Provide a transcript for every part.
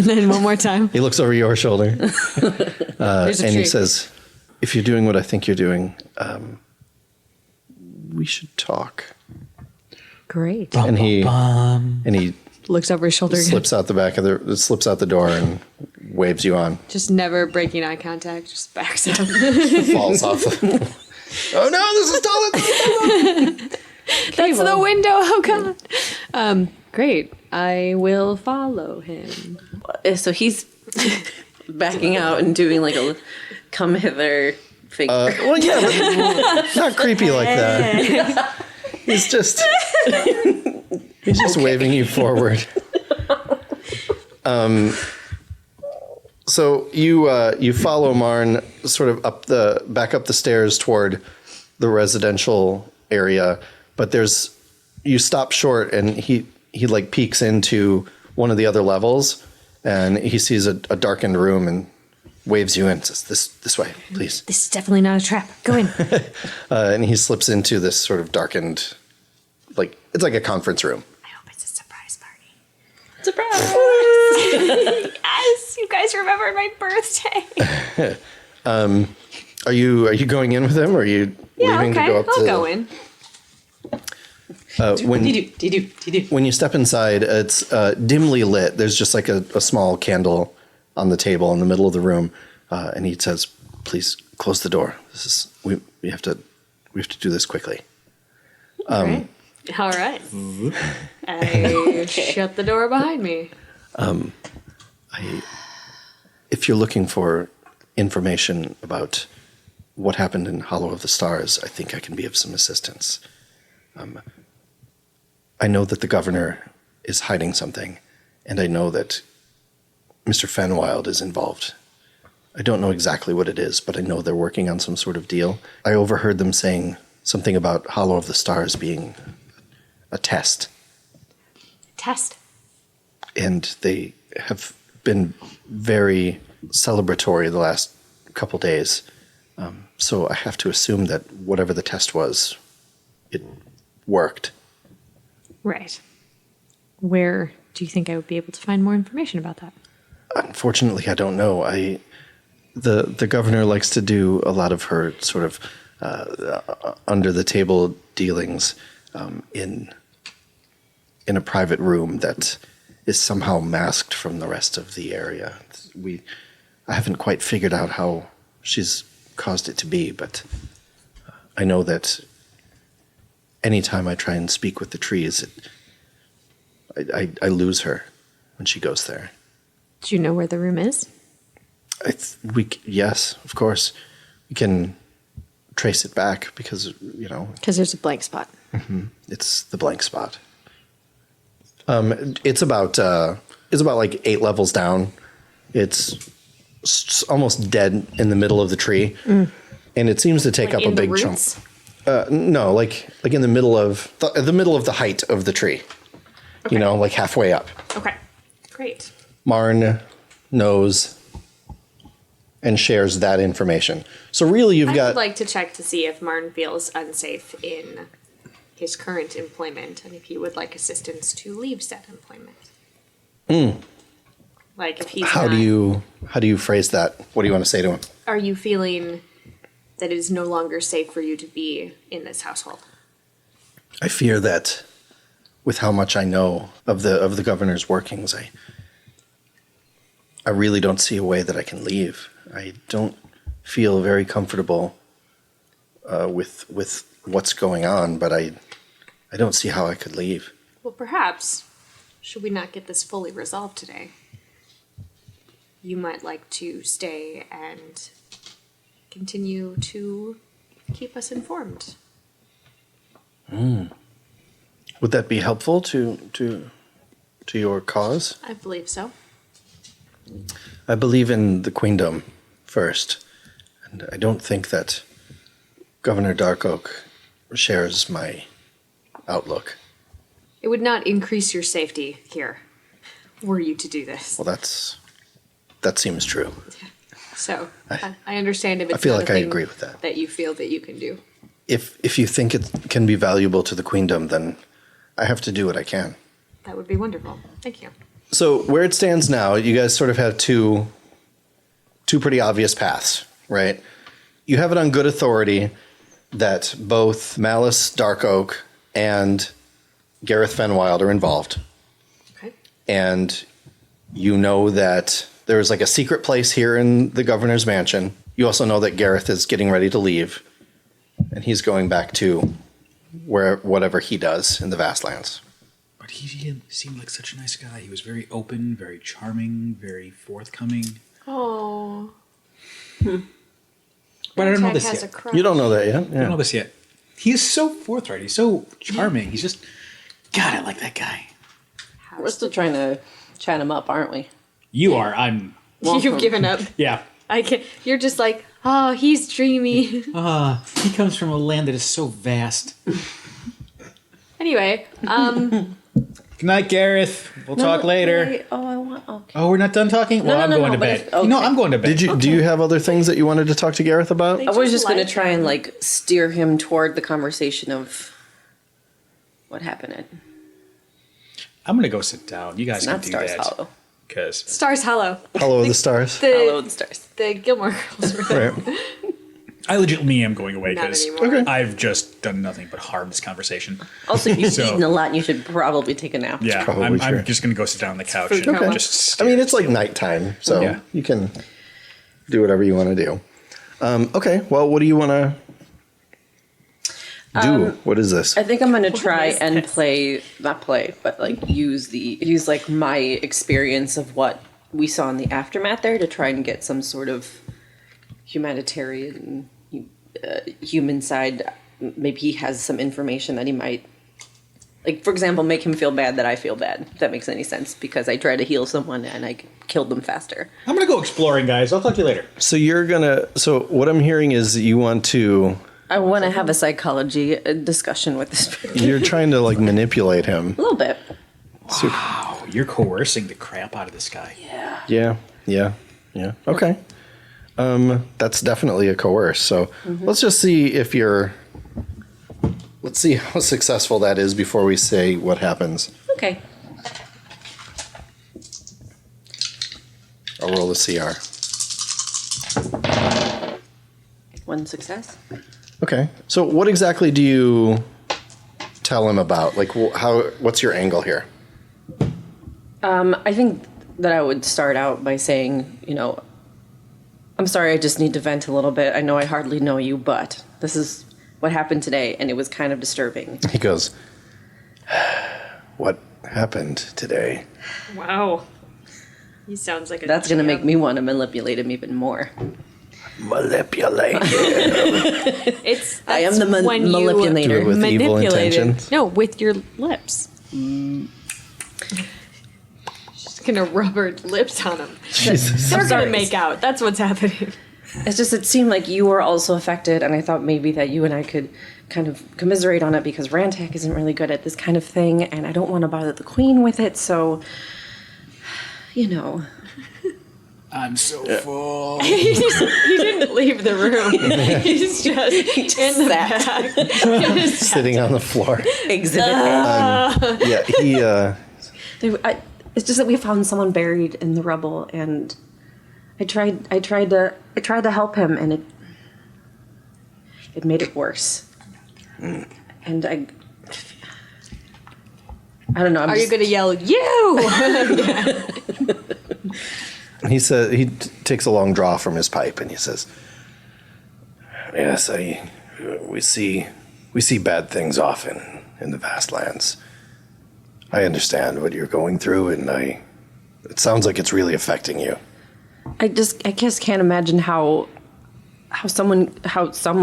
And then one more time. He looks over your shoulder. And he says, if you're doing what I think you're doing, we should talk. Great. And he looks over his shoulder. Slips out the door and waves you on. Just never breaking eye contact. Just backs up. Falls off. Oh no! This is stolen. That's the window. Oh god. Great. I will follow him. So he's backing out and doing like a come hither figure. Well, yeah, but not creepy like that. He's just waving you forward. So you follow Marn sort of back up the stairs toward the residential area, but you stop short and he like peeks into one of the other levels and he sees a darkened room and waves you in and says, this way, please. This is definitely not a trap. Go in. And he slips into this sort of darkened, it's like a conference room. I hope it's a surprise party. Surprise! Yes, you guys remembered my birthday. Are you going in with him, or are you leaving to go up I'll go in. When you step inside, it's dimly lit. There's just like a small candle on the table in the middle of the room, and he says, "Please close the door. We have to do this quickly." All right. I shut the door behind me. If you're looking for information about what happened in Hollow of the Stars, I think I can be of some assistance. I know that the governor is hiding something, and I know that Mr. Fenwild is involved. I don't know exactly what it is, but I know they're working on some sort of deal. I overheard them saying something about Hollow of the Stars being a test. Test? And they have been very celebratory the last couple days. So I have to assume that whatever the test was, it worked. Right. Where do you think I would be able to find more information about that? Unfortunately, I don't know. The governor likes to do a lot of her sort of under the table dealings in a private room that is somehow masked from the rest of the area. I haven't quite figured out how she's caused it to be, but I know that anytime I try and speak with the trees, I lose her when she goes there. Do you know where the room is? Yes, of course. We can trace it back because, Because there's a blank spot. Mm-hmm. It's the blank spot. It's about like 8 levels down. It's almost dead in the middle of the tree, and it seems to take up a big chunk. No, like in the middle of the height of the tree. Okay. Like halfway up. Okay, great. Marn knows and shares that information. So really, I would like to check to see if Marn feels unsafe in his current employment and if he would like assistance to leave said employment. Like if he's how do you phrase that? What do you want to say to him? Are you feeling that it is no longer safe for you to be in this household? I fear that with how much I know of the governor's workings, I really don't see a way that I can leave. I don't feel very comfortable with what's going on, but I don't see how I could leave. Well, perhaps, should we not get this fully resolved today, you might like to stay and continue to keep us informed. Would that be helpful to your cause? I believe so. I believe in the queendom first, and I don't think that Governor Dark-Oake shares my outlook. It would not increase your safety here, were you to do this. Well, that seems true. So, I understand if it's I feel not like a I thing agree with that. That you feel that you can do. If you think it can be valuable to the queendom, then I have to do what I can. That would be wonderful. Thank you. So where it stands now, you guys sort of have two pretty obvious paths, right? You have it on good authority that both Malice, Dark-Oake, and Gareth Fenwild are involved. Okay. And you know that there's like a secret place here in the governor's mansion. You also know that Gareth is getting ready to leave, and he's going back to whatever he does in the Vastlands. But he seemed like such a nice guy. He was very open, very charming, very forthcoming. Oh. But I don't know Rantak this has yet. a crush. You don't know that yet? I don't know this yet. He is so forthright. He's so charming. He's just... God, I like that guy. We're still trying to chat him up, aren't we? You are. I'm... You've given up. Yeah. I can. You're just like, oh, he's dreamy. He comes from a land that is so vast. Anyway, Good night, Gareth. We'll talk later. Wait. Oh, I want... Okay. Oh, we're not done talking? Well, I'm no, going no, to but bed. if- okay. No, I'm going to bed. Do you have other things that you wanted to talk to Gareth about? I was just going to like try and, like, steer him toward the conversation of what happened. I'm going to go sit down. You guys It's can not do Stars that. Hollow. Because... Stars Hollow. Hollow of the Stars. Hollow of the Stars. The Gilmore Girls were there. Right. I legitimately am going away Not because anymore. Okay. I've just done nothing but harm this conversation. Also, you've So- eaten a lot and you should probably take a nap. Yeah, probably true. I'm just going to go sit down on the couch food and coma. just I stare mean, at it's like the ceiling. nighttime, so Yeah. you can do whatever you want to do. Okay, well, what do you want to do? What is this? I think I'm going to try is and this? not play, but like use like my experience of what we saw in the aftermath there to try and get some sort of humanitarian, human side. Maybe he has some information that he might, like, for example, make him feel bad that I feel bad, if that makes any sense, because I tried to heal someone and I killed them faster. I'm going to go exploring, guys. I'll talk to you later. So what I'm hearing is that you want to, I want to have a psychology discussion with this person. you're trying to like manipulate him. A little bit. Wow, you're coercing the crap out of this guy. Yeah. Yeah. Okay. That's definitely a coerce. So let's just see if let's see how successful that is before we say what happens. Okay. I'll roll a CR. 1 success. Okay. So what exactly do you tell him about? Like, what's your angle here? I think that I would start out by saying, I'm sorry, I just need to vent a little bit. I know I hardly know you, but this is what happened today, and it was kind of disturbing. He goes, what happened today? Wow. He sounds like a That's going to make GM. me want to manipulate him even more. Manipulate. I am the that's when you manipulator. Do it with evil manipulated. intentions. No, with your lips. She's gonna rub her lips on him. Jesus. They're sorry. gonna make out. That's what's happening. It's just, it seemed like you were also affected, and I thought maybe that you and I could kind of commiserate on it because Rantak isn't really good at this kind of thing, and I don't want to bother the queen with it, so, I'm so full. He didn't leave the room. He's just in the sat. back. Sitting on the floor. Exhibit A. Yeah, he, It's just that we found someone buried in the rubble, and I tried to help him, and it made it worse. And I don't know. Are you gonna yell, you? he said, he takes a long draw from his pipe and he says, yes, we see bad things often in the Vastlands. I understand what you're going through, and it sounds like it's really affecting you. I just can't imagine how someone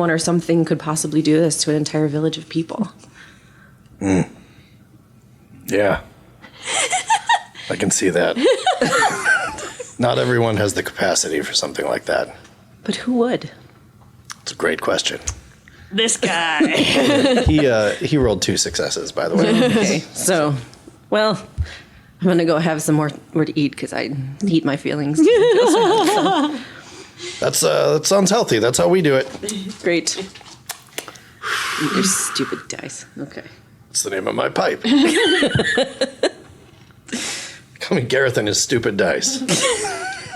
or something could possibly do this to an entire village of people. Yeah. I can see that. Not everyone has the capacity for something like that. But who would? It's a great question. This guy. He rolled 2 successes, by the way. Okay, so, well, I'm gonna go have some more to eat because I eat my feelings. That sounds healthy. That's how we do it. Great. Your stupid dice. Okay. It's the name of my pipe. Call me Gareth and his stupid dice.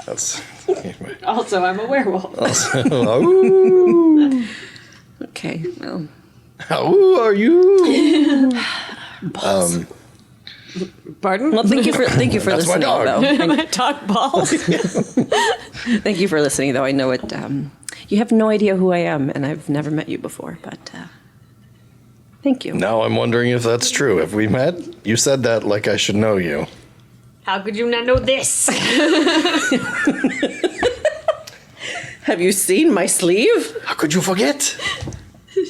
That's anyway. Also, I'm a werewolf. Ooh, Okay, well. how are you? Pardon? Well, thank you for That's my listening, dog. though. Talk balls. Thank you for listening, though. I know it. You have no idea who I am, and I've never met you before, but thank you. Now I'm wondering if that's true. Have we met? You said that like I should know you. How could you not know this? Have you seen my sleeve? How could you forget?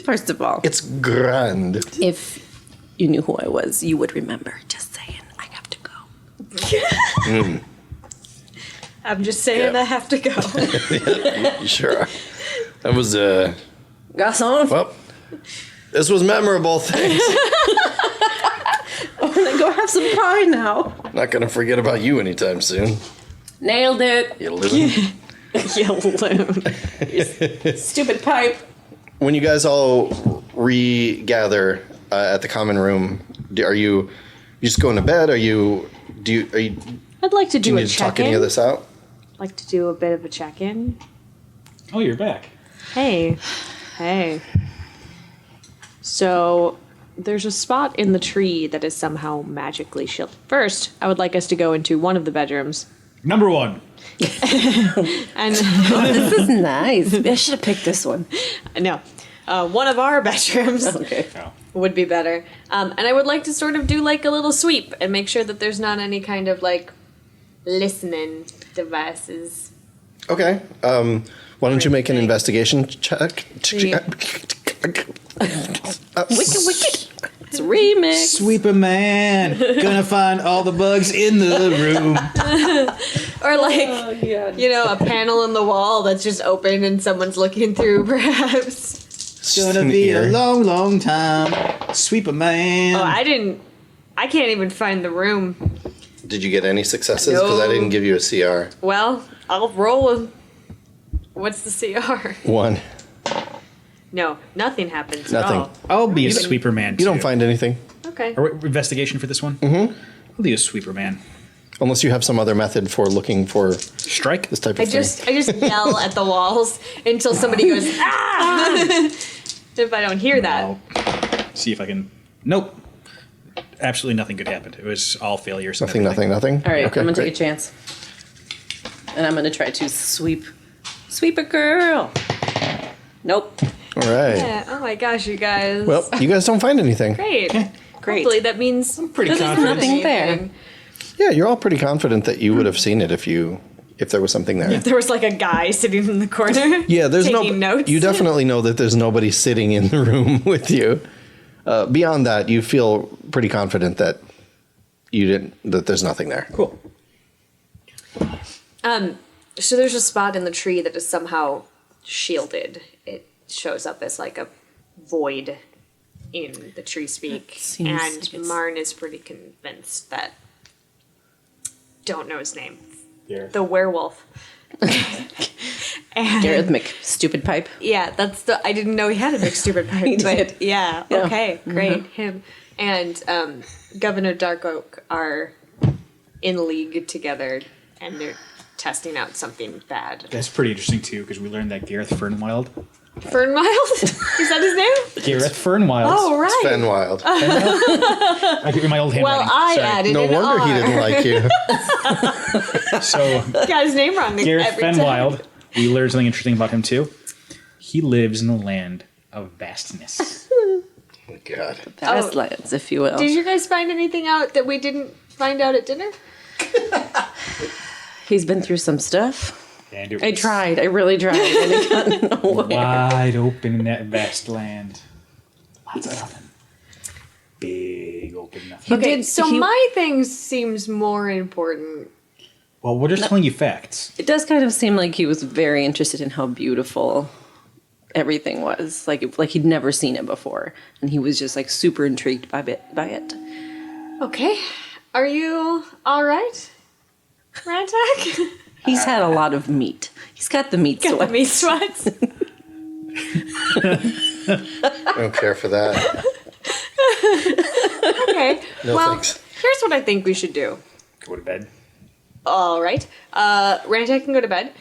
First of all, It's grand. if you knew who I was, you would remember. Just saying, I have to go. I'm just saying Yeah. I have to go. Sure. That was, Garçon, well, this was memorable. Thanks. I'm gonna go have some pie now. Not going to forget about you anytime soon. Nailed it. You loon. You loon. Stupid pipe. When you guys all regather at the common room, are you just going to bed? Are you I'd like to do you do a need to talk any of check-in. this out? Like to do a bit of a check-in. Oh, you're back. Hey. So, there's a spot in the tree that is somehow magically shielded. First, I would like us to go into one of the bedrooms. Number one. And, This is nice. I should have picked this one. no, one of our bedrooms Okay. Oh. would be better. And I would like to sort of do like a little sweep and make sure that there's not any kind of like listening devices. Okay. Why don't you make an investigation check? Wicked. It's a remix. Sweeper man, gonna find all the bugs in the room. Or like, God. you know, a panel in the wall that's just open and someone's looking through, perhaps. It's gonna be a long, long time. Sweeper man. Oh, I can't even find the room. Did you get any successes? Because I No. didn't give you a CR. Well, I'll roll a... What's the CR? 1. No, nothing happens Nothing. at all. I'll be a sweeper man. You don't too. find anything. Okay. Or investigation for this one? Mm-hmm. I'll be a sweeper man. Unless you have some other method for looking for Strike. this type of I thing. just yell at the walls until somebody goes, ah! If I don't hear that. I'll see if I can. Nope. Absolutely nothing good happened. It was all failures. and Nothing. everything. All right, Okay, I'm gonna great. take a chance, and I'm gonna try to sweep a girl. Nope. All right. Yeah, oh my gosh, you guys. Well, you guys don't find anything. Great. Great. Hopefully that means pretty there's confident. Nothing there. Yeah, you're all pretty confident that you would have seen it if there was something there. If there was like a guy sitting in the corner. Yeah, there's taking no. notes. You definitely know that there's nobody sitting in the room with you. Beyond that, you feel pretty confident that that there's nothing there. Cool. So there's a spot in the tree that is somehow shielded. It shows up as like a void in the tree speak. seems And like it's- Marn is pretty convinced that don't know his name. Here. The werewolf. And Gareth Stupid Pipe. yeah, that's the I didn't know he had a big stupid pipe. He but did. yeah, Yeah. okay, great. Him and Governor Dark-Oake are in league together and they're testing out something bad. That's pretty interesting too, because we learned that Gareth Fernwild. Fernmild? Is that his name? Gareth Fernwild. Oh, right. Fen Wild. I give you my old handwriting. Well, I Sorry. added No an wonder he R. didn't like you. So Got his name wrong Gareth every time. Fenwild, we learned something interesting about him too. He lives in the land of vastness. God. Vast lands, if you will. Did you guys find anything out that we didn't find out at dinner? He's been through some stuff. And it I was tried. I really tried. And it got nowhere. wide open in that vast land. Lots of nothing. Big open nothing. Okay, did- so he- my thing seems more important. Well, we're just telling you facts. It does kind of seem like he was very interested in how beautiful everything was. Like he'd never seen it before, and he was just like super intrigued by it. Okay, are you all right, Rantak? He's had a lot of meat. He's got the meat Got the sweat. meat sweats. I don't care for that. Okay, No well, thanks. here's what I think we should do. Go to bed. All right. Rantak can go to bed.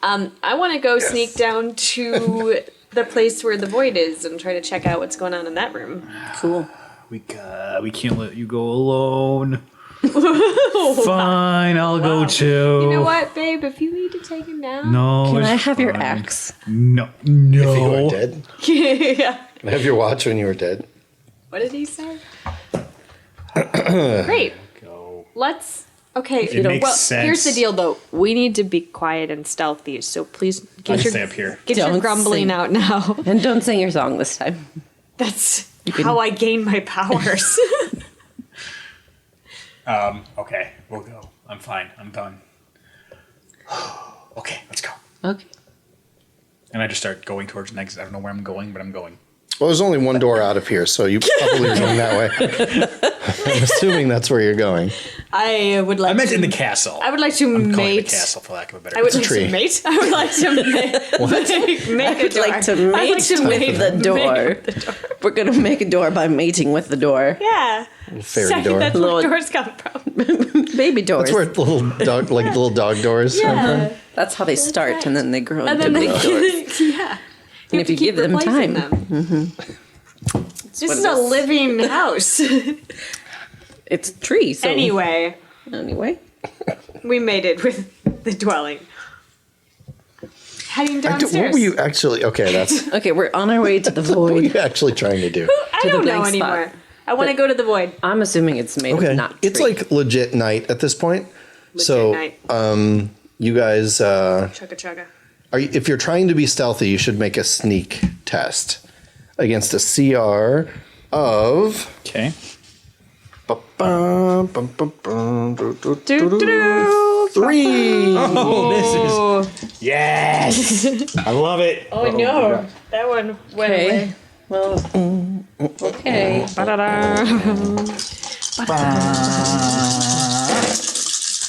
I want to go sneak down to the place where the void is and try to check out what's going on in that room. Cool. We can't let you go alone. Fine, I'll go too. You know what, babe? If you need to take him down. No. Can I it's have your fine. axe? No. If you No. are dead. Yeah. Can I have your watch when you were dead? What did he say? Great. Go. Let's. Okay. It makes well, sense. here's the deal, though. We need to be quiet and stealthy. So please I'll get just your stay up here. get your Don't grumbling sing. out now. And don't sing your song this time. That's how I gain my powers. Okay, we'll go. I'm fine. I'm done. Okay, let's go. Okay. And I just start going towards an exit. I don't know where I'm going, but I'm going. Well, there's only one door out of here, so you probably are going that way. I'm assuming that's where you're going. I would like. I meant to, in the castle. I would like to I'm calling it mate. the castle for lack of a better I would It's a like tree. to mate. I would like to make a door. Like to I'd mate like to mate the door. make the door. We're gonna make a door by mating with the door. Yeah. Fairy Sorry, door. That's where Little- doors come from. Baby doors. That's where little dog, like little dog doors. come from. Yeah. That's how they start, right. and then they grow And into then big doors. yeah. And if you give them time. This what is it a is. living house. It's a tree. So Anyway, we made it with the dwelling. Heading downstairs. What were you actually? Okay, that's okay. We're on our way to the what were void. you actually trying to do? I to the don't know blank spot. anymore. I want to go to the void. I'm assuming it's made Okay, of not it's tree. like legit night at this point. Legit so, night. you guys, Chugga chugga. if you're trying to be stealthy, you should make a sneak test against a CR of. Okay. Three. Oh, this is yes. I love it. Oh no, that one went okay. away. Well, okay. Ba-da-da. Oh,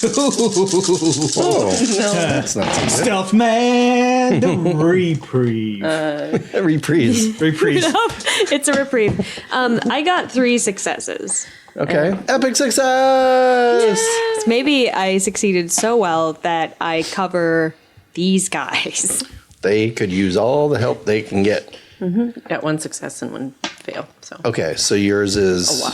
No. that's not so good. Stealth man, the reprieve. Reprise. Reprieve. It's a reprieve. I got 3 successes. Okay. Epic success. Maybe I succeeded so well that I cover these guys. They could use all the help they can get. Got 1 success and 1 fail. So Okay, so yours is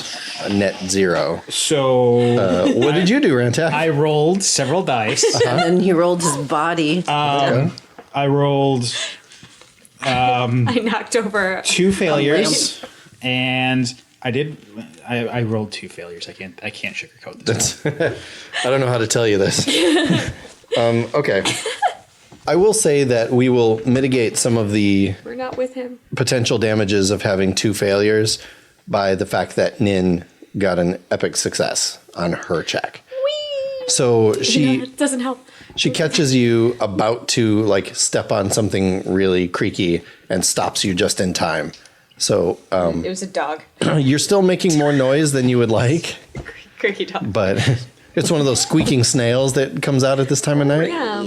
a net 0. So What did you do, Rantak? I rolled several dice. and then he rolled his body. Okay. I rolled I knocked over. 2 failures, and I rolled 2 failures. I can't sugarcoat this. I don't know how to tell you this. Okay. I will say that we will mitigate some of the We're not with him. potential damages of having 2 failures by the fact that Nin got an epic success on her check. So It doesn't help. she catches you about to like step on something really creaky and stops you just in time. So It was a dog. you're still making more noise than you would like, Cricky dog. but it's one of those squeaking snails that comes out at this time of night. Yeah.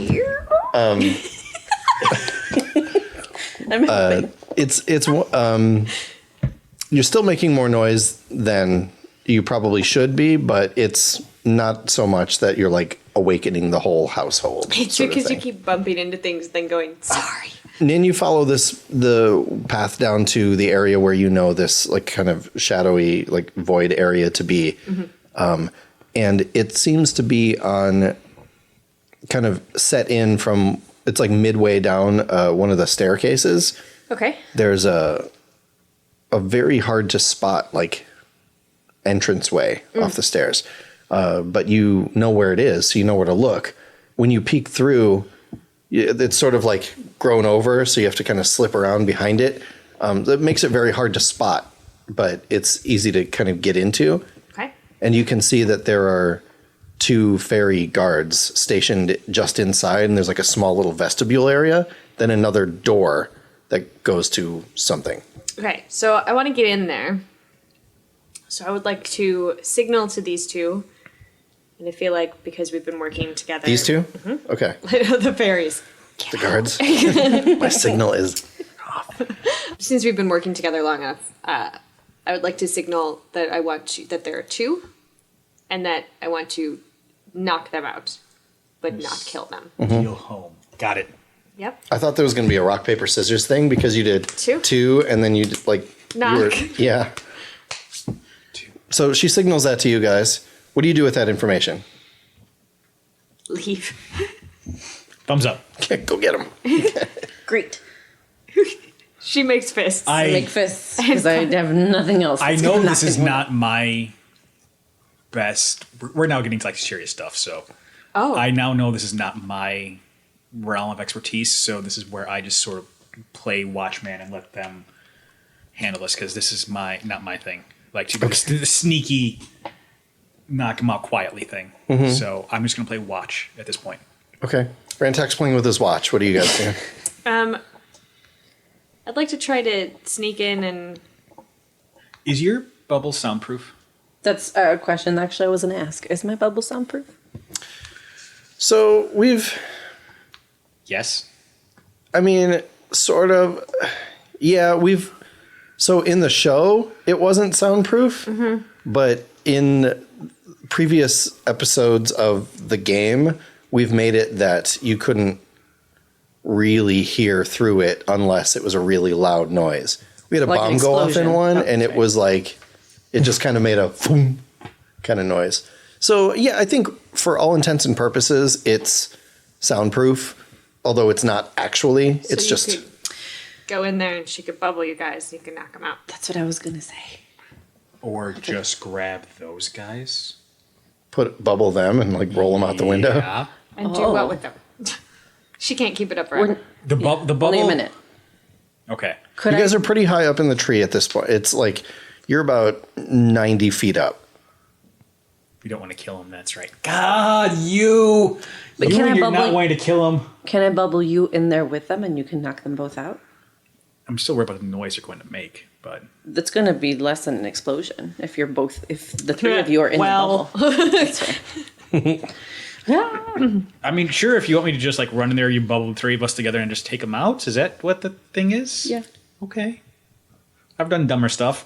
I'm helping. You're still making more noise than you probably should be, but it's not so much that you're like awakening the whole household. It's sort of because you thing. keep bumping into things, then going, sorry. And then you follow the path down to the area where you know this like kind of shadowy like void area to be, and it seems to be on kind of set in from it's like midway down one of the staircases. Okay. There's a very hard to spot like entranceway off the stairs, but you know where it is, so you know where to look. When you peek through, it's sort of like grown over, so you have to kind of slip around behind it. That makes it very hard to spot, but it's easy to kind of get into. Okay. And you can see that there are 2 fairy guards stationed just inside, and there's like a small little vestibule area, then another door that goes to something. Okay, so I want to get in there. So I would like to signal to these 2. And I feel like because we've been working together. These 2? Okay. The fairies. The guards. My signal is Since we've been working together long enough, I would like to signal that I want to, that there are 2, and that I want to knock them out, but not kill them. Deal home. Got it. Yep. I thought there was going to be a rock, paper, scissors thing because you did two and then you did, like... Knock. Yeah. So she signals that to you guys. What do you do with that information? Leave. Thumbs up. Go get him. Great. She makes fists. I make fists because I have nothing else. I that's know gonna this knock is anyone not my best. We're now getting to like serious stuff, so Oh. I now know this is not my realm of expertise. So this is where I just sort of play watchman and let them handle this because this is not my thing. Like to do the sneaky, knock him out quietly thing. So I'm just gonna play watch at this point. Okay. Rantak's playing with his watch. What do you guys do? I'd like to try to sneak in and... Is your bubble soundproof? That's a question actually I was going to ask. Is my bubble soundproof? So Yes. I mean, sort of. Yeah, so in the show, it wasn't soundproof, but in previous episodes of the game, we've made it that you couldn't really hear through it unless it was a really loud noise. We had a Like an bomb go off in explosion. one, Oh, and it right. was like, it just kind of made a boom kind of noise. So yeah, I think for all intents and purposes, it's soundproof, although it's not actually. So It's you just... could go in there and she could bubble you guys and you can knock them out. That's what I was going to say. Or just grab those guys. bubble them and like roll them out the window. Yeah. And do Oh. what with them? She can't keep it up forever. The bubble. Only a minute. Okay. Could You guys I? are pretty high up in the tree at this point. It's like you're about 90 feet up. We don't want to kill him. That's right. God, you. But you can I and you're bubble- not wanting to kill him. Can I bubble you in there with them and you can knock them both out? I'm still worried about the noise you're going to make, but That's going to be less than an explosion if the three of you are in Well. the bubble. That's right. I mean, sure. If you want me to just like run in there, you bubble the three of us together and just take them out. Is that what the thing is? Yeah. Okay. I've done dumber stuff.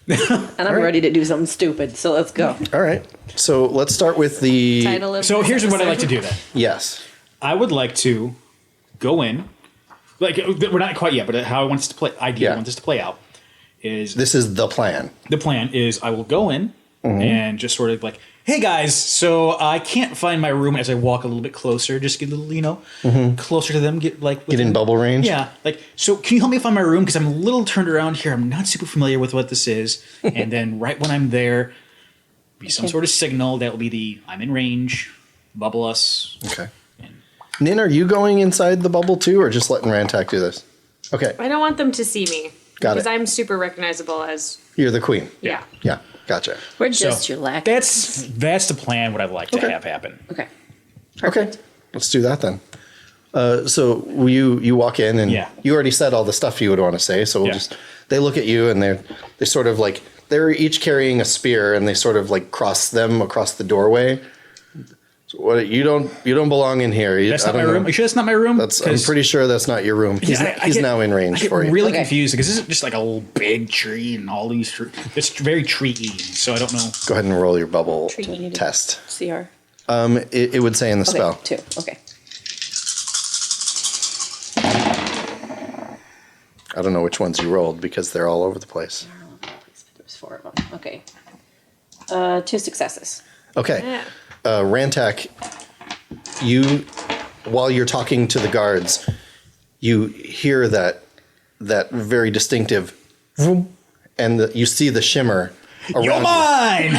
And I'm ready to do something stupid, so let's go. All right. So let's start with the... Title of So this here's what I'd like to episode. do then. Yes. I would like to go in. Like we're not quite yet, but how I want this to play. Idea I want this to play out is This is the plan. the plan is I will go in and just sort of like, hey guys, so I can't find my room as I walk a little bit closer, just get a little, closer to them, get Get in within- bubble range? Yeah, like, so can you help me find my room? Because I'm a little turned around here. I'm not super familiar with what this is. And then right when I'm there, be some sort of signal that will be I'm in range, bubble us. Okay. Nin, are you going inside the bubble too, or just letting Rantak do this? Okay. I don't want them to see me. Got because it. I'm super recognizable as... You're the queen. Yeah. Yeah. Gotcha. We're just So your lack. that's the plan. What I'd like to Okay. have happen. Okay. Okay. Let's do that then. So you walk in and Yeah. you already said all the stuff you would want to say. So we'll Yeah. they look at you and they sort of like, they're each carrying a spear and they sort of like cross them across the doorway. So what, you don't belong in here. That's I not my don't know. room. Are you sure that's not my room? I'm 'Cause- pretty sure that's not your room. He's, Yeah, I he's get- now in range I get for you. really Okay. confused because this is just like a little big tree and all these trees. It's very tree-y, so I don't know. Go ahead and roll your bubble Do I need to- test. CR. It would say in the Okay, spell. 2. Okay. I don't know which ones you rolled because they're all over the place. There's 4 of them. Okay. 2 successes. Okay. Yeah. Rantak, while you're talking to the guards, you hear that very distinctive vroom, and you see the shimmer around You're you. mine!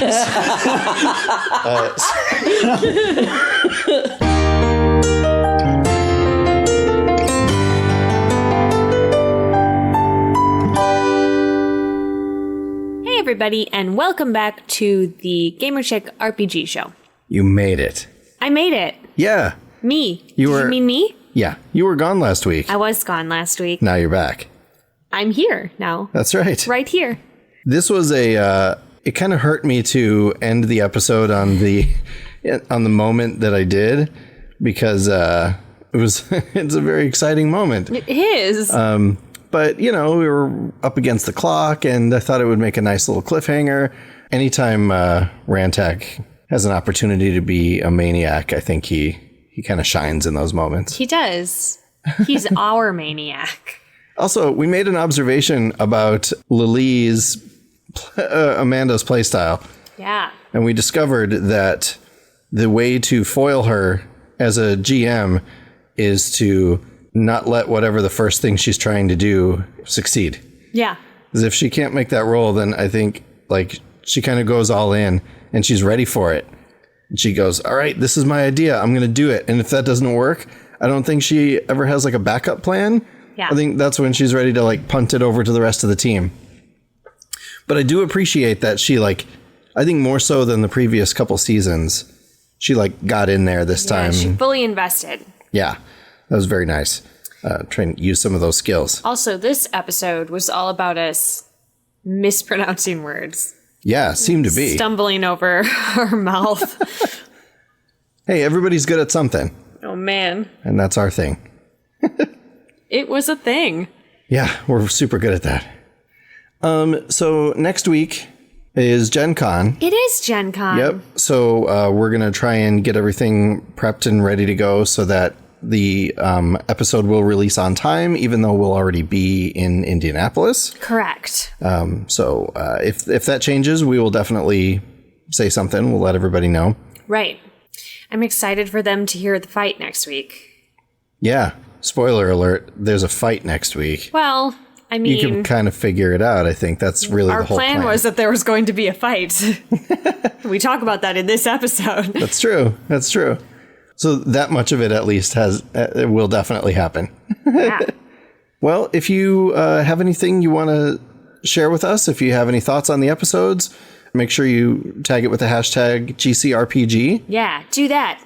Hey everybody, and welcome back to the GamerChick RPG show. You made it. I made it. Yeah. Me. You Did were- you mean me? Yeah. You were gone last week. I was gone last week. Now you're back. I'm here now. That's right. Right here. This was it kind of hurt me to end the episode on the moment that I did because it was it's a very exciting moment. It is. But, we were up against the clock, and I thought it would make a nice little cliffhanger. Anytime Rantak has an opportunity to be a maniac, I think he kind of shines in those moments. He does. He's our maniac. Also, we made an observation about Lilea's, Amanda's playstyle. Yeah. And we discovered that the way to foil her as a GM is to not let whatever the first thing she's trying to do succeed. Yeah. Because if she can't make that roll, then I think like she kind of goes all in and she's ready for it. And she goes, all right, this is my idea. I'm going to do it. And if that doesn't work, I don't think she ever has like a backup plan. Yeah. I think that's when she's ready to like punt it over to the rest of the team. But I do appreciate that she like, I think more so than the previous couple seasons, she like got in there this time. She fully invested. Yeah, that was very nice. Trying to use some of those skills. Also, this episode was all about us mispronouncing words. Yeah, seemed to be. Stumbling over our mouth. Hey, everybody's good at something. Oh, man. And that's our thing. It was a thing. Yeah, we're super good at that. So next week is Gen Con. It is Gen Con. Yep. So we're going to try and get everything prepped and ready to go so that the episode will release on time, even though we'll already be in Indianapolis. Correct. So if that changes, we will definitely say something. We'll let everybody know. Right. I'm excited for them to hear the fight next week. Yeah. Spoiler alert, there's a fight next week. Well, I mean, you can kind of figure it out. I think that's really the whole plan. Our plan was that there was going to be a fight. We talk about that in this episode. That's true. That's true. So that much of it at least it will definitely happen. Yeah. Well, if you have anything you want to share with us, if you have any thoughts on the episodes, make sure you tag it with the hashtag GCRPG. Yeah, do that.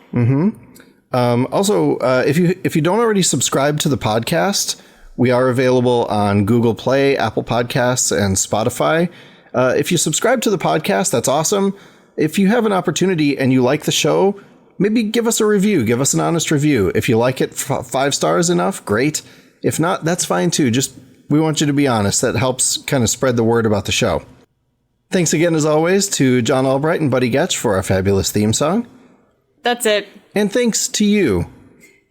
Also, if you don't already subscribe to the podcast, we are available on Google Play, Apple Podcasts, and Spotify. If you subscribe to the podcast, that's awesome. If you have an opportunity and you like the show, maybe give us a review. Give us an honest review. If you like it, 5 stars enough, great. If not, that's fine too. Just we want you to be honest. That helps kind of spread the word about the show. Thanks again, as always, to John Albright and Buddy Goettsch for our fabulous theme song. That's it. And thanks to you,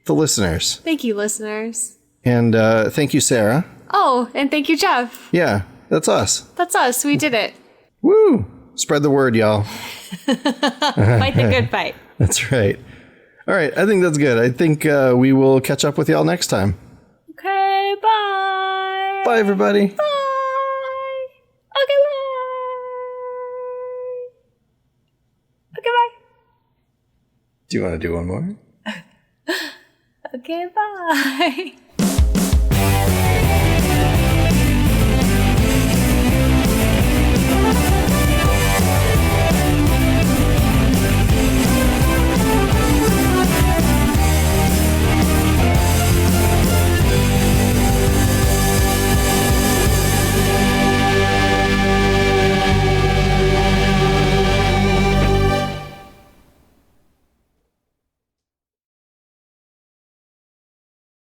the listeners. Thank you, listeners. And thank you, Sarah. Oh, and thank you, Jeff. Yeah, that's us. That's us. We did it. Woo! Spread the word, y'all. Fight the good fight. That's right. All right, I think that's good. I think we will catch up with y'all next time. Okay, bye. Bye, everybody. Bye. Okay, bye. Okay, bye. Do you want to do one more? Okay, bye.